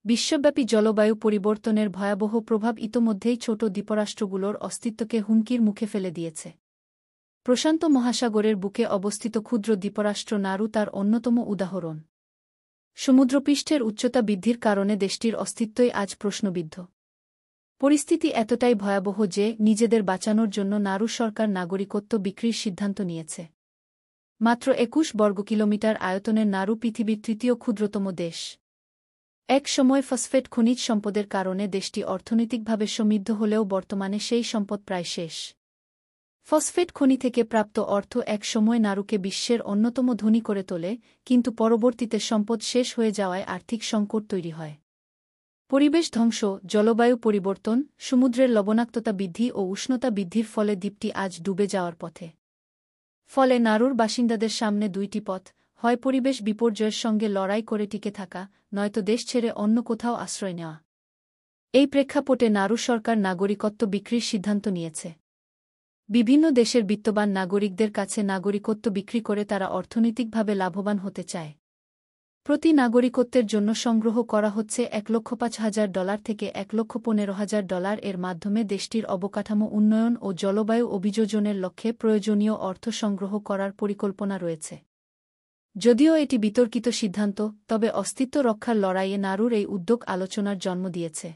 বিশ্বব্যাপী জলবায়ু পরিবর্তনের ভয়াবহ প্রভাব ইতোমধ্যেই ছোট দ্বীপরাষ্ট্রগুলোর অস্তিত্বকে হুমকির মুখে ফেলে দিয়েছে। প্রশান্ত মহাসাগরের বুকে অবস্থিত ক্ষুদ্র দ্বীপরাষ্ট্র নারু তার অন্যতম উদাহরণ। সমুদ্রপৃষ্ঠের উচ্চতা বৃদ্ধির কারণে দেশটির অস্তিত্বই আজ প্রশ্নবিদ্ধ। পরিস্থিতি এতটাই ভয়াবহ যে নিজেদের বাঁচানোর জন্য নারু সরকার নাগরিকত্ব বিক্রির সিদ্ধান্ত নিয়েছে। মাত্র ২১ বর্গকিলোমিটার আয়তনের নারু পৃথিবীর তৃতীয় ক্ষুদ্রতম দেশ। এক সময় ফসফেট খনিজ সম্পদের কারণে দেশটি অর্থনৈতিকভাবে সমৃদ্ধ হলেও বর্তমানে সেই সম্পদ প্রায় শেষ। ফসফেট খনি থেকে প্রাপ্ত অর্থ এক সময় নারুকে বিশ্বের অন্যতম ধনী করে তোলে, কিন্তু পরবর্তীতে সম্পদ শেষ হয়ে যাওয়ায় আর্থিক সংকট তৈরি হয়। পরিবেশ ধ্বংস, জলবায়ু পরিবর্তন, সমুদ্রের লবণাক্ততা বৃদ্ধি ও উষ্ণতা বৃদ্ধির ফলে দ্বীপটি আজ ডুবে যাওয়ার পথে। ফলে নারুর বাসিন্দাদের সামনে দুইটি পথ: হয় পরিবেশ বিপর্যয়ের সঙ্গে লড়াই করে টিকে থাকা, নয়তো দেশ ছেড়ে অন্য কোথাও আশ্রয় নেওয়া। এই প্রেক্ষাপটে নারু সরকার নাগরিকত্ব বিক্রির সিদ্ধান্ত নিয়েছে। বিভিন্ন দেশের বিত্তবান নাগরিকদের কাছে নাগরিকত্ব বিক্রি করে তারা অর্থনৈতিকভাবে লাভবান হতে চায়। প্রতি নাগরিকত্বের জন্য সংগ্রহ করা হচ্ছে $১,৫০০০ থেকে $১,১৫,০০০ এর মাধ্যমে দেশটির অবকাঠামো উন্নয়ন ও জলবায়ু অভিযোজনের লক্ষ্যে প্রয়োজনীয় অর্থ সংগ্রহ করার পরিকল্পনা রয়েছে। যদিও এটি বিতর্কিত সিদ্ধান্ত, তবে অস্তিত্ব রক্ষার লড়াইয়ে নারুর এই উদ্যোগ আলোচনার জন্ম দিয়েছে।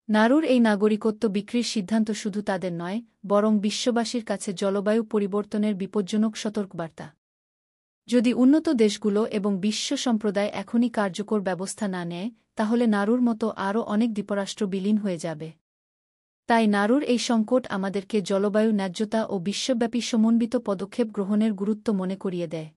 নারুর এই নাগরিকত্ব বিক্রির সিদ্ধান্ত শুধু তাদের নয়, বরং বিশ্ববাসীর কাছে জলবায়ু পরিবর্তনের বিপজ্জনক সতর্কবার্তা। যদি উন্নত দেশগুলো এবং বিশ্ব সম্প্রদায় এখনই কার্যকর ব্যবস্থা না নেয়, তাহলে নারুর মতো আরও অনেক দ্বীপরাষ্ট্র বিলীন হয়ে যাবে। তাই নারুর এই সংকট আমাদেরকে জলবায়ু ন্যায্যতা ও বিশ্বব্যাপী সমন্বিত পদক্ষেপ গ্রহণের গুরুত্ব মনে করিয়ে দেয়।